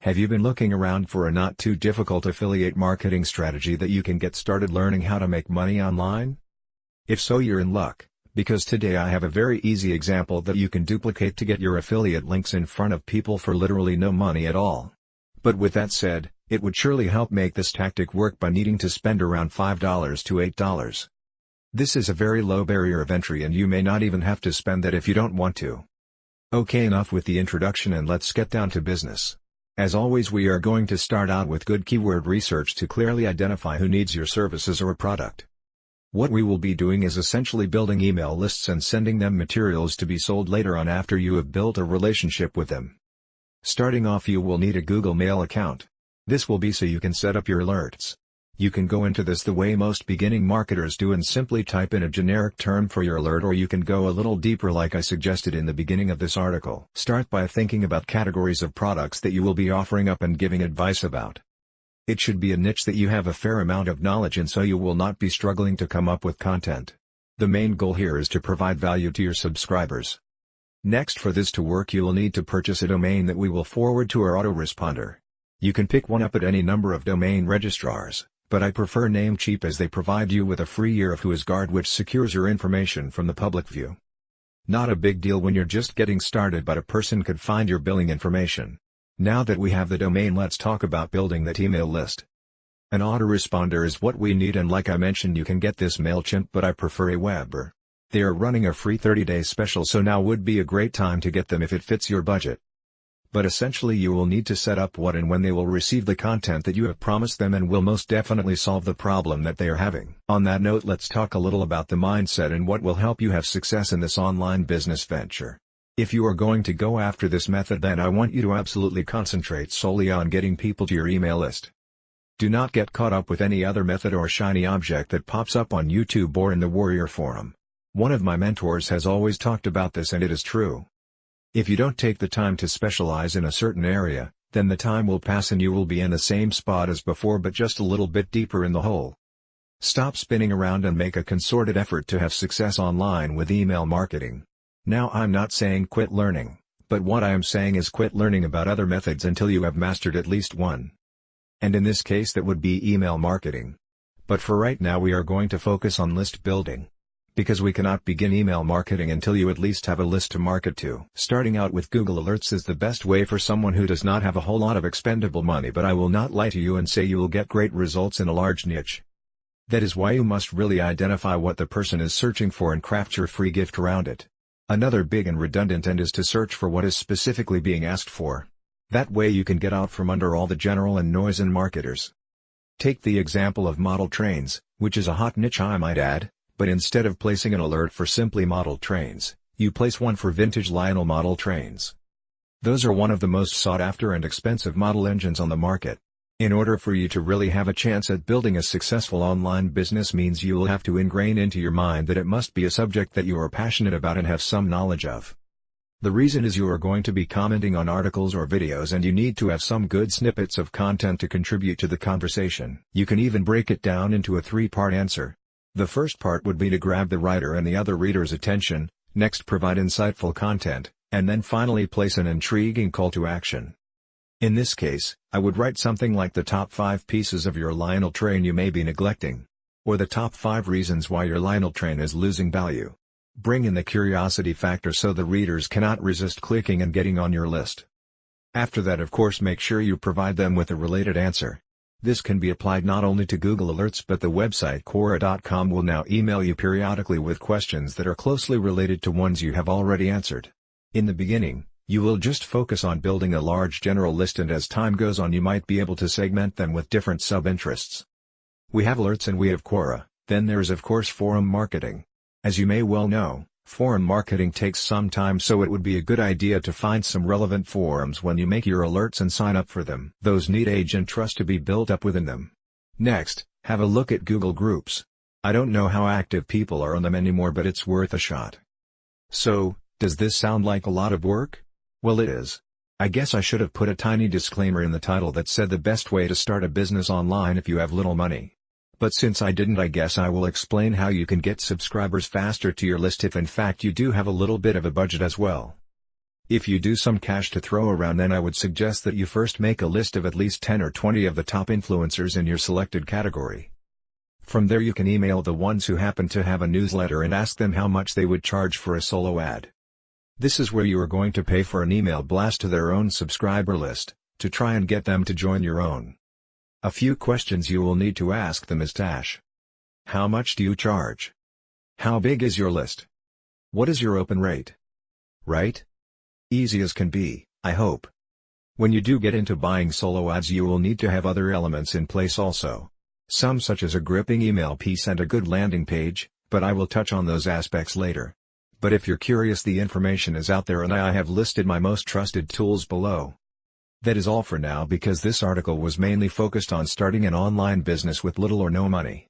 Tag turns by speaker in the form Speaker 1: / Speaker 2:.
Speaker 1: Have you been looking around for a not too difficult affiliate marketing strategy that you can get started learning how to make money online? If so, you're in luck, because today I have a very easy example that you can duplicate to get your affiliate links in front of people for literally no money at all. But with that said, it would surely help make this tactic work by needing to spend around $5 to $8. This is a very low barrier of entry and you may not even have to spend that if you don't want to. Okay, enough with the introduction and let's get down to business. As always, we are going to start out with good keyword research to clearly identify who needs your services or product. What we will be doing is essentially building email lists and sending them materials to be sold later on after you have built a relationship with them. Starting off, you will need a Google Mail account. This will be so you can set up your alerts. You can go into this the way most beginning marketers do and simply type in a generic term for your alert, or you can go a little deeper like I suggested in the beginning of this article. Start by thinking about categories of products that you will be offering up and giving advice about. It should be a niche that you have a fair amount of knowledge in so you will not be struggling to come up with content. The main goal here is to provide value to your subscribers. Next, for this to work, you will need to purchase a domain that we will forward to our autoresponder. You can pick one up at any number of domain registrars, but I prefer Namecheap as they provide you with a free year of WhoisGuard, which secures your information from the public view. Not a big deal when you're just getting started, but a person could find your billing information. Now that we have the domain, let's talk about building that email list. An autoresponder is what we need, and like I mentioned, you can get this MailChimp, but I prefer Aweber. They are running a free 30-day special, so now would be a great time to get them if it fits your budget. But essentially you will need to set up what and when they will receive the content that you have promised them, and will most definitely solve the problem that they are having. On that note, let's talk a little about the mindset and what will help you have success in this online business venture. If you are going to go after this method, then I want you to absolutely concentrate solely on getting people to your email list. Do not get caught up with any other method or shiny object that pops up on YouTube or in the Warrior Forum. One of my mentors has always talked about this, and it is true. If you don't take the time to specialize in a certain area, then the time will pass and you will be in the same spot as before, but just a little bit deeper in the hole. Stop spinning around and make a concerted effort to have success online with email marketing. Now, I'm not saying quit learning, but what I am saying is quit learning about other methods until you have mastered at least one. And in this case, that would be email marketing. But for right now, we are going to focus on list building. Because we cannot begin email marketing until you at least have a list to market to. Starting out with Google Alerts is the best way for someone who does not have a whole lot of expendable money, but I will not lie to you and say you will get great results in a large niche. That is why you must really identify what the person is searching for and craft your free gift around it. Another big and redundant end is to search for what is specifically being asked for. That way you can get out from under all the general and noise in marketers. Take the example of model trains, which is a hot niche, I might add. But instead of placing an alert for simply model trains, you place one for vintage Lionel model trains. Those are one of the most sought after and expensive model engines on the market. In order for you to really have a chance at building a successful online business means you will have to ingrain into your mind that it must be a subject that you are passionate about and have some knowledge of. The reason is you are going to be commenting on articles or videos, and you need to have some good snippets of content to contribute to the conversation. You can even break it down into a three-part answer. The first part would be to grab the writer and the other reader's attention, next provide insightful content, and then finally place an intriguing call to action. In this case, I would write something like the top 5 pieces of your Lionel train you may be neglecting. Or the top 5 reasons why your Lionel train is losing value. Bring in the curiosity factor so the readers cannot resist clicking and getting on your list. After that, of course, make sure you provide them with a related answer. This can be applied not only to Google Alerts, but the website Quora.com will now email you periodically with questions that are closely related to ones you have already answered. In the beginning, you will just focus on building a large general list, and as time goes on you might be able to segment them with different sub-interests. We have alerts and we have Quora, then there is of course forum marketing. As you may well know, forum marketing takes some time, so it would be a good idea to find some relevant forums when you make your alerts and sign up for them. Those need age and trust to be built up within them. Next, have a look at Google Groups. I don't know how active people are on them anymore, but it's worth a shot. So, does this sound like a lot of work? Well, it is. I guess I should have put a tiny disclaimer in the title that said the best way to start a business online if you have little money. But since I didn't, I guess I will explain how you can get subscribers faster to your list if in fact you do have a little bit of a budget as well. If you do some cash to throw around, then I would suggest that you first make a list of at least 10 or 20 of the top influencers in your selected category. From there you can email the ones who happen to have a newsletter and ask them how much they would charge for a solo ad. This is where you are going to pay for an email blast to their own subscriber list, to try and get them to join your own. A few questions you will need to ask them is how much do you charge? How big is your list? What is your open rate? Right? Easy as can be, I hope. When you do get into buying solo ads, you will need to have other elements in place also. Some such as a gripping email piece and a good landing page, but I will touch on those aspects later. But if you're curious, the information is out there and I have listed my most trusted tools below. That is all for now, because this article was mainly focused on starting an online business with little or no money.